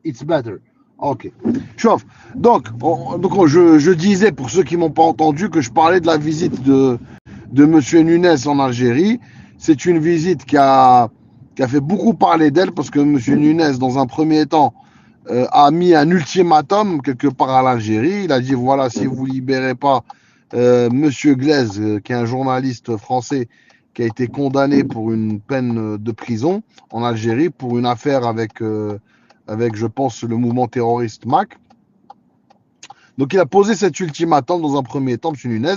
it's better. Ok. Chauffe. Donc, je disais, pour ceux qui m'ont pas entendu, que je parlais de la visite de Monsieur Nunes en Algérie. C'est une visite qui a fait beaucoup parler d'elle parce que Monsieur Nunes, dans un premier temps, a mis un ultimatum quelque part à l'Algérie. Il a dit voilà, si vous libérez pas Monsieur Glaise, qui est un journaliste français qui a été condamné pour une peine de prison en Algérie pour une affaire avec je pense, le mouvement terroriste MAC. Donc il a posé cet ultimatum dans un premier temps, M. Nunez.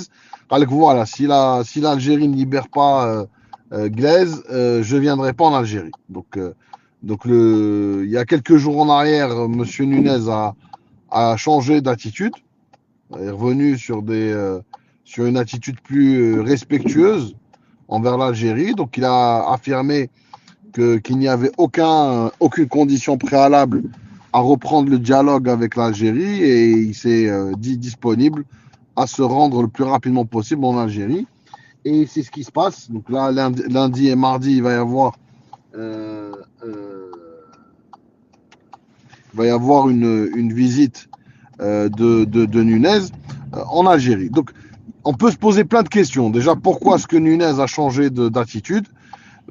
Voilà, si l'Algérie ne libère pas Glaise, je ne viendrai pas en Algérie. Il y a quelques jours en arrière, M. Nunez a changé d'attitude. Il est revenu sur une attitude plus respectueuse envers l'Algérie. Donc il a affirmé qu'il n'y avait aucune condition préalable à reprendre le dialogue avec l'Algérie et il s'est dit disponible à se rendre le plus rapidement possible en Algérie. Et c'est ce qui se passe. Donc là, lundi et mardi, il va y avoir une visite de Nunez en Algérie. Donc, on peut se poser plein de questions. Déjà, pourquoi est-ce que Nunez a changé d'attitude?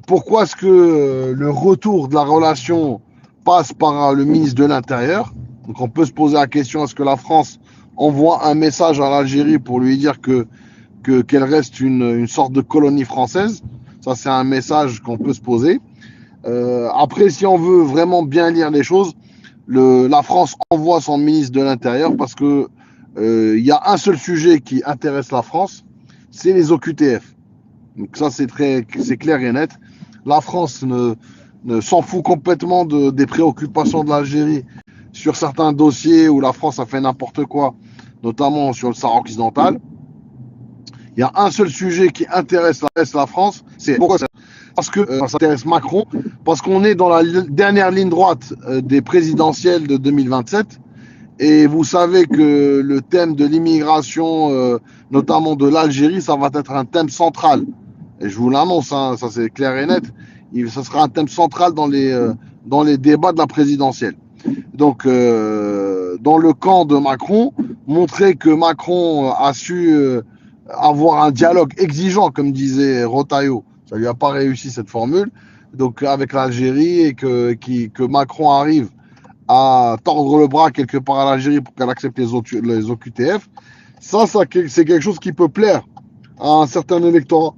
Pourquoi est-ce que le retour de la relation passe par le ministre de l'Intérieur? Donc, on peut se poser la question, est-ce que la France envoie un message à l'Algérie pour lui dire qu'elle reste une sorte de colonie française? Ça, c'est un message qu'on peut se poser. Après, si on veut vraiment bien lire les choses, la France envoie son ministre de l'Intérieur parce que y a un seul sujet qui intéresse la France, c'est les OQTF. Donc ça, c'est clair et net. La France ne s'en fout complètement des préoccupations de l'Algérie sur certains dossiers où la France a fait n'importe quoi, notamment sur le Sahara occidental. Il y a un seul sujet qui intéresse la France, c'est pourquoi ça? Parce que ça intéresse Macron, parce qu'on est dans la dernière ligne droite des présidentielles de 2027. Et vous savez que le thème de l'immigration, notamment de l'Algérie, ça va être un thème central. Et je vous l'annonce, hein, ça c'est clair et net. Ça sera un thème central dans les débats de la présidentielle. Donc, dans le camp de Macron, montrer que Macron a su avoir un dialogue exigeant, comme disait Rotaillot. Ça lui a pas réussi cette formule. Donc, avec l'Algérie et que Macron arrive à tordre le bras quelque part à l'Algérie pour qu'elle accepte les OQTF, ça c'est quelque chose qui peut plaire à un certain électorat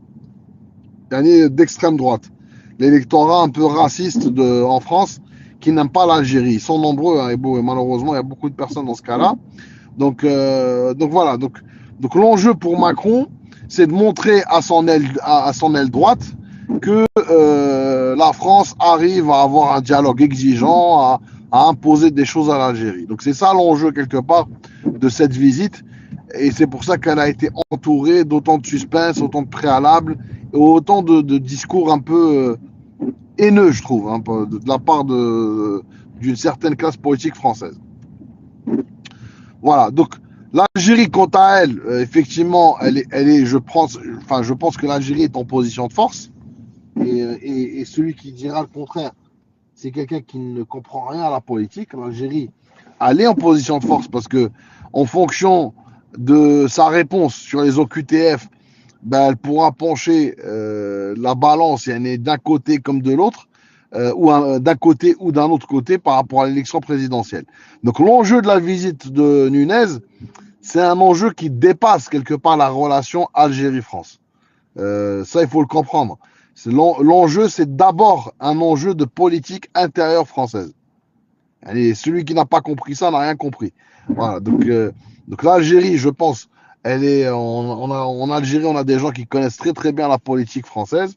d'extrême droite. L'électorat un peu raciste en France qui n'aime pas l'Algérie. Ils sont nombreux, hein, et malheureusement, il y a beaucoup de personnes dans ce cas-là. Donc voilà. Donc l'enjeu pour Macron, c'est de montrer à son aile droite que la France arrive à avoir un dialogue exigeant, à imposer des choses à l'Algérie. Donc c'est ça l'enjeu quelque part de cette visite. Et c'est pour ça qu'elle a été entourée d'autant de suspense, autant de préalables, et autant de discours un peu haineux, je trouve, hein, de la part d'une certaine classe politique française. Voilà, donc l'Algérie, quant à elle, effectivement, je pense que l'Algérie est en position de force. Et celui qui dira le contraire, c'est quelqu'un qui ne comprend rien à la politique. L'Algérie, elle est en position de force parce que, en fonction de sa réponse sur les OQTF, elle pourra pencher la balance, d'un côté comme de l'autre, ou d'un côté ou d'un autre côté par rapport à l'élection présidentielle. Donc l'enjeu de la visite de Nunez, c'est un enjeu qui dépasse quelque part la relation Algérie-France. Ça, il faut le comprendre. L'enjeu, c'est d'abord un enjeu de politique intérieure française. Allez, celui qui n'a pas compris ça n'a rien compris. Voilà, donc l'Algérie, je pense, en Algérie, on a des gens qui connaissent très très bien la politique française.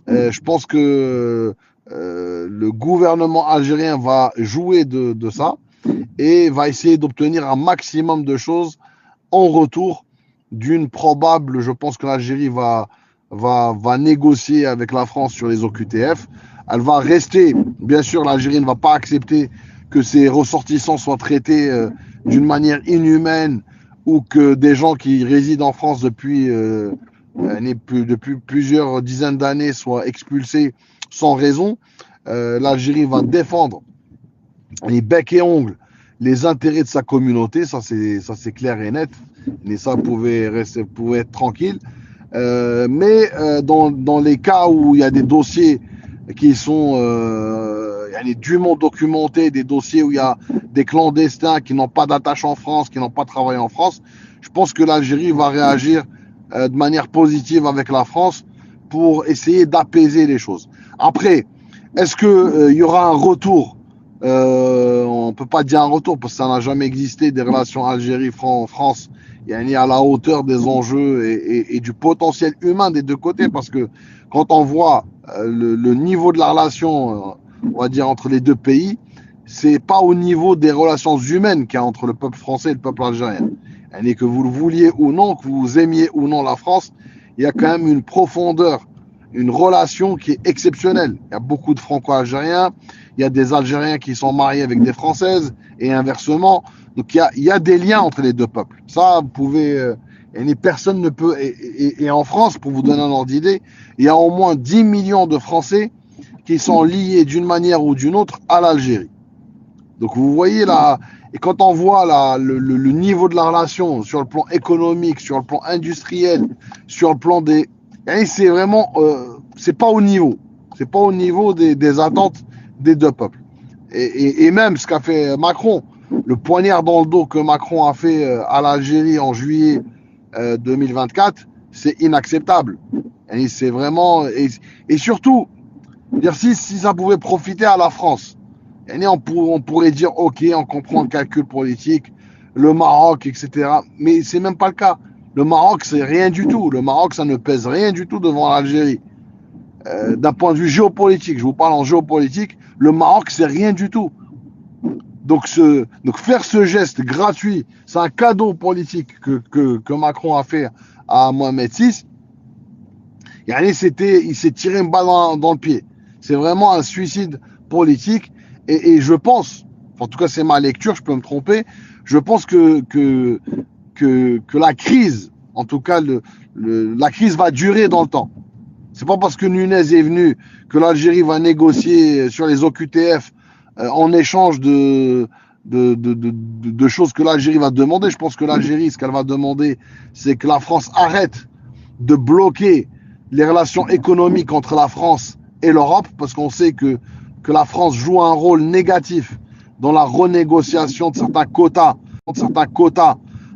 Je pense que le gouvernement algérien va jouer de ça et va essayer d'obtenir un maximum de choses en retour d'une probable. Je pense que l'Algérie va négocier avec la France sur les OQTF. Elle va rester, bien sûr, l'Algérie ne va pas accepter que ses ressortissants soient traités d'une manière inhumaine ou que des gens qui résident en France depuis plusieurs dizaines d'années soient expulsés sans raison. L'Algérie va défendre et bec et ongle les intérêts de sa communauté, ça c'est clair et net, et ça pouvait être tranquille. Dans les cas où il y a des dossiers qui sont dûment documentés, des dossiers où il y a des clandestins qui n'ont pas d'attache en France, qui n'ont pas travaillé en France, je pense que l'Algérie va réagir de manière positive avec la France pour essayer d'apaiser les choses. Après, est-ce qu'il y aura un retour on ne peut pas dire un retour parce que ça n'a jamais existé des relations Algérie-France à la hauteur des enjeux et du potentiel humain des deux côtés, parce que quand on voit le niveau de la relation on va dire entre les deux pays, c'est pas au niveau des relations humaines qu'il y a entre le peuple français et le peuple algérien. Et que vous le vouliez ou non, que vous aimiez ou non la France, il y a quand même une profondeur, une relation qui est exceptionnelle. Il y a beaucoup de Franco-Algériens, il y a des Algériens qui sont mariés avec des Françaises et inversement. Donc il y a des liens entre les deux peuples. Ça, vous pouvez... personne ne peut... Et en France, pour vous donner un ordre d'idée, il y a au moins 10 millions de Français qui sont liés d'une manière ou d'une autre à l'Algérie. Donc vous voyez là... Et quand on voit là, le niveau de la relation sur le plan économique, sur le plan industriel, sur le plan des... c'est vraiment... c'est pas au niveau. C'est pas au niveau des attentes des deux peuples. Et même ce qu'a fait Macron, le poignard dans le dos que Macron a fait à l'Algérie en juillet 2024, c'est inacceptable. Et c'est vraiment... Et surtout, dire si ça pouvait profiter à la France, on pourrait dire, ok, on comprend le calcul politique, le Maroc, etc. Mais c'est même pas le cas. Le Maroc, c'est rien du tout. Le Maroc, ça ne pèse rien du tout devant l'Algérie. D'un point de vue géopolitique, je vous parle en géopolitique, le Maroc, c'est rien du tout. Donc faire ce geste gratuit, c'est un cadeau politique que Macron a fait à Mohamed VI. Il s'est tiré une balle dans le pied. C'est vraiment un suicide politique. Et je pense, en tout cas c'est ma lecture, je peux me tromper, je pense que la crise, en tout cas la crise va durer dans le temps. C'est pas parce que Nunez est venu que l'Algérie va négocier sur les OQTF en échange de choses que l'Algérie va demander. Je pense que l'Algérie, ce qu'elle va demander, c'est que la France arrête de bloquer les relations économiques entre la France et l'Europe, parce qu'on sait que la France joue un rôle négatif dans la renégociation de certains quotas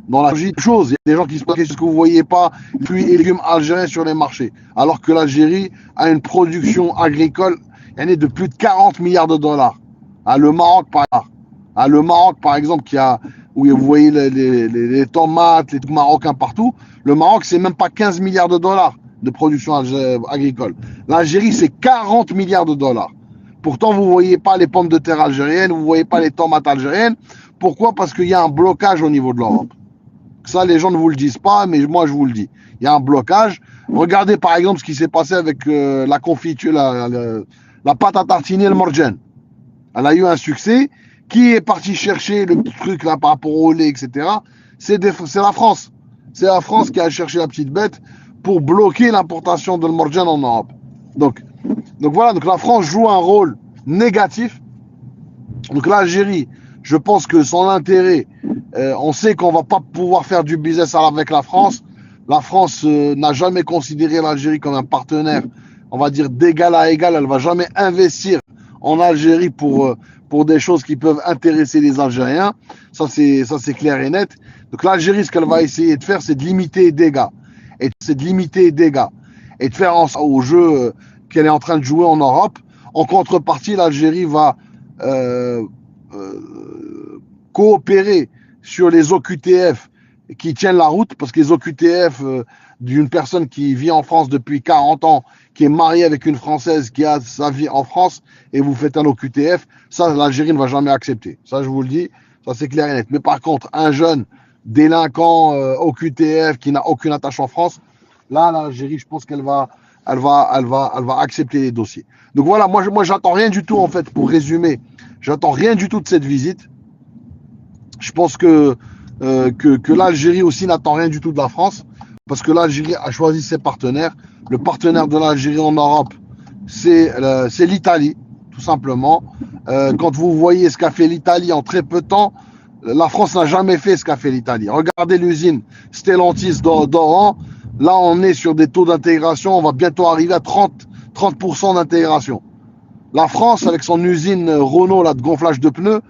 dans la chose. Il y a des gens qui se posent ce que vous voyez pas fruits et légumes algériens sur les marchés, alors que l'Algérie a une production agricole de plus de 40 milliards de dollars. Le Maroc par exemple, où vous voyez les tomates, les trucs marocains partout. Le Maroc, c'est même pas 15 milliards de dollars de production agricole. L'Algérie, c'est 40 milliards de dollars. Pourtant, vous ne voyez pas les pommes de terre algériennes, vous ne voyez pas les tomates algériennes. Pourquoi? Parce qu'il y a un blocage au niveau de l'Europe. Ça, les gens ne vous le disent pas, mais moi, je vous le dis. Il y a un blocage. Regardez, par exemple, ce qui s'est passé avec la confiture, la pâte à tartiner, le morjan. Elle a eu un succès. Qui est parti chercher le petit truc là par rapport au lait, etc. C'est la France. C'est la France qui a cherché la petite bête pour bloquer l'importation de le morjan en Europe. Donc voilà, donc la France joue un rôle négatif. Donc l'Algérie, je pense que son intérêt, on sait qu'on va pas pouvoir faire du business avec la France. La France n'a jamais considéré l'Algérie comme un partenaire, on va dire d'égal à égal. Elle va jamais investir en Algérie pour des choses qui peuvent intéresser les Algériens. Ça c'est clair et net. Donc l'Algérie, ce qu'elle va essayer de faire, c'est de limiter les dégâts. Et de faire en sorte au jeu qu'elle est en train de jouer en Europe. En contrepartie, l'Algérie va coopérer sur les OQTF qui tiennent la route, parce que les OQTF d'une personne qui vit en France depuis 40 ans, qui est mariée avec une Française qui a sa vie en France, et vous faites un OQTF, ça, l'Algérie ne va jamais accepter. Ça, je vous le dis, ça c'est clair et net. Mais par contre, un jeune délinquant OQTF qui n'a aucune attache en France, là, l'Algérie, je pense qu'elle va accepter les dossiers. Donc voilà, moi j'attends rien du tout, en fait, pour résumer. J'attends rien du tout de cette visite. Je pense que l'Algérie aussi n'attend rien du tout de la France, parce que l'Algérie a choisi ses partenaires. Le partenaire de l'Algérie en Europe, c'est l'Italie, tout simplement. Quand vous voyez ce qu'a fait l'Italie en très peu de temps, la France n'a jamais fait ce qu'a fait l'Italie. Regardez l'usine Stellantis d'Oran. Là, on est sur des taux d'intégration. On va bientôt arriver à 30% d'intégration. La France, avec son usine Renault là, de gonflage de pneus,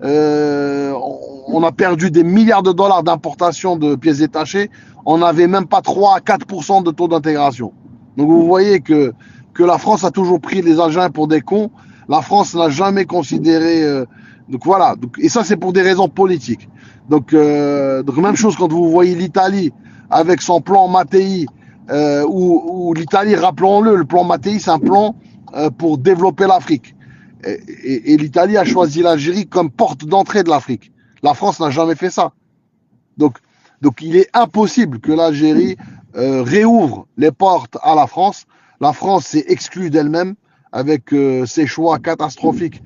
on a perdu des milliards de dollars d'importation de pièces détachées. On n'avait même pas 3 à 4% de taux d'intégration. Donc vous voyez que la France a toujours pris les Algériens pour des cons. La France n'a jamais considéré... donc voilà. Et ça, c'est pour des raisons politiques. Donc même chose quand vous voyez l'Italie avec son plan Mattei, où l'Italie, rappelons-le, le plan Mattei, c'est un plan pour développer l'Afrique. Et l'Italie a choisi l'Algérie comme porte d'entrée de l'Afrique. La France n'a jamais fait ça. Donc il est impossible que l'Algérie réouvre les portes à la France. La France s'est exclue d'elle-même avec ses choix catastrophiques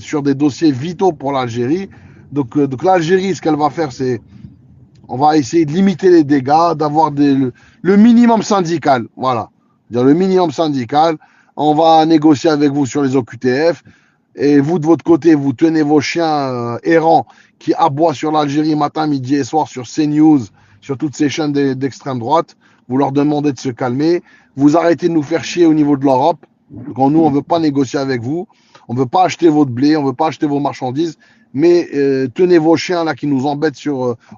sur des dossiers vitaux pour l'Algérie. Donc l'Algérie, ce qu'elle va faire, c'est on va essayer de limiter les dégâts, d'avoir le minimum syndical. Voilà. Le minimum syndical. On va négocier avec vous sur les OQTF. Et vous, de votre côté, vous tenez vos chiens errants qui aboient sur l'Algérie matin, midi et soir sur CNews, sur toutes ces chaînes d'extrême droite. Vous leur demandez de se calmer. Vous arrêtez de nous faire chier au niveau de l'Europe. Quand nous, on ne veut pas négocier avec vous. On ne veut pas acheter votre blé, on ne veut pas acheter vos marchandises. Mais tenez vos chiens là qui nous embêtent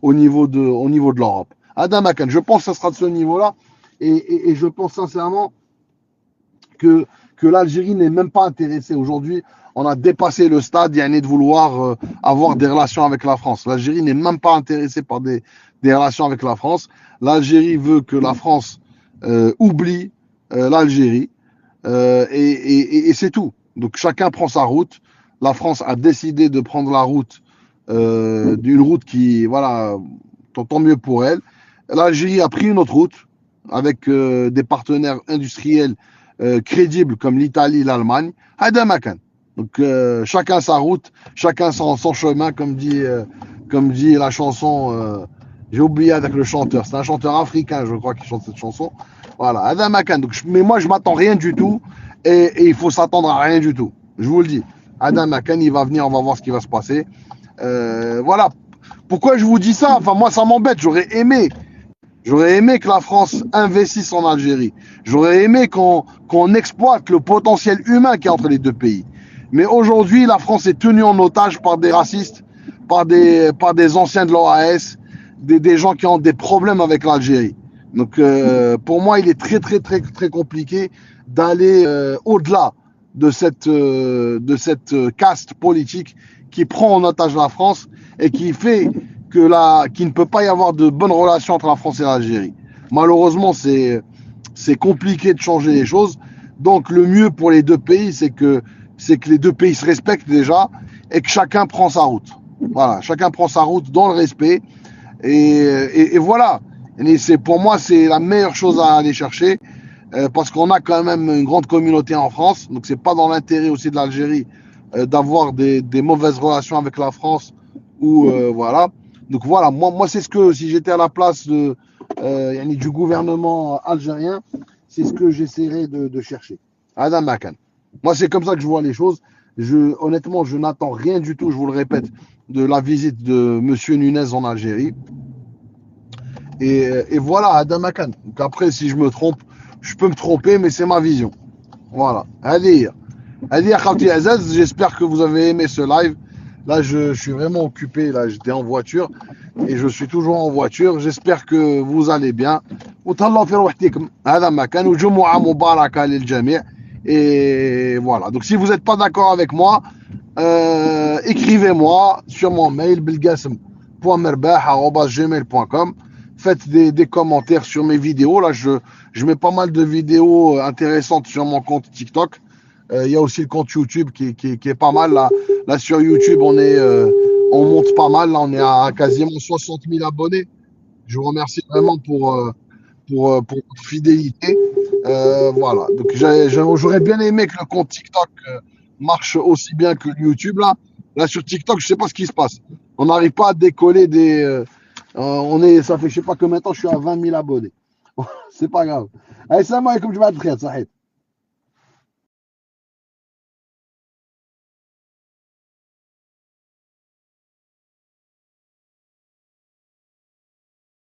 au niveau de l'Europe. Adam Akan, je pense que ça sera de ce niveau-là. Et je pense sincèrement que l'Algérie n'est même pas intéressée. Aujourd'hui, on a dépassé le stade de vouloir avoir des relations avec la France. L'Algérie n'est même pas intéressée par des relations avec la France. L'Algérie veut que la France oublie l'Algérie et c'est tout. Donc chacun prend sa route. La France a décidé de prendre la route d'une route qui, voilà, tant mieux pour elle. L'Algérie a pris une autre route avec des partenaires industriels crédibles comme l'Italie, l'Allemagne. Adam Akan. Donc chacun sa route, chacun son chemin, comme dit la chanson. J'ai oublié avec le chanteur. C'est un chanteur africain, je crois, qui chante cette chanson. Voilà, Adam Akan. Mais moi, je m'attends rien du tout, et il faut s'attendre à rien du tout. Je vous le dis. Adam Akan, il va venir, on va voir ce qui va se passer. Voilà. Pourquoi je vous dis ça? Enfin, moi, ça m'embête. J'aurais aimé que la France investisse en Algérie. J'aurais aimé qu'on exploite le potentiel humain qui est entre les deux pays. Mais aujourd'hui, la France est tenue en otage par des racistes, par des anciens de l'OAS, des gens qui ont des problèmes avec l'Algérie. Donc, pour moi, il est très, très, très, très compliqué d'aller au-delà de cette caste politique qui prend en otage la France et qui fait qu'il ne peut pas y avoir de bonnes relations entre la France et l'Algérie. Malheureusement, c'est compliqué de changer les choses. Donc, le mieux pour les deux pays, c'est que les deux pays se respectent déjà et que chacun prend sa route. Voilà, chacun prend sa route dans le respect. Et voilà. Et pour moi, c'est la meilleure chose à aller chercher parce qu'on a quand même une grande communauté en France. Donc, c'est pas dans l'intérêt aussi de l'Algérie d'avoir des mauvaises relations avec la France ou voilà. Donc voilà, moi c'est ce que, si j'étais à la place du gouvernement algérien, c'est ce que j'essaierais de chercher. Adam Akan. Moi, c'est comme ça que je vois les choses. Honnêtement, je n'attends rien du tout, je vous le répète, de la visite de Monsieur Nunez en Algérie. Et voilà, Adam Akan. Donc après, si je me trompe, je peux me tromper, mais c'est ma vision. Voilà. Allez, j'espère que vous avez aimé ce live. Là, je suis vraiment occupé. Là, j'étais en voiture et je suis toujours en voiture. J'espère que vous allez bien. Et voilà. Donc, si vous n'êtes pas d'accord avec moi, écrivez-moi sur mon mail belgasm.merbah@gmail.com. Faites des commentaires sur mes vidéos. Là, je mets pas mal de vidéos intéressantes sur mon compte TikTok. Il y a aussi le compte YouTube qui est pas mal. Là sur YouTube, on monte pas mal. Là, on est à quasiment 60 000 abonnés. Je vous remercie vraiment pour votre fidélité. Voilà. Donc, j'aurais bien aimé que le compte TikTok marche aussi bien que YouTube. Là sur TikTok, je sais pas ce qui se passe. On n'arrive pas à décoller ça fait je sais pas combien de temps, je suis à 20 000 abonnés. C'est pas grave. Allez, salam alaikum, je vais être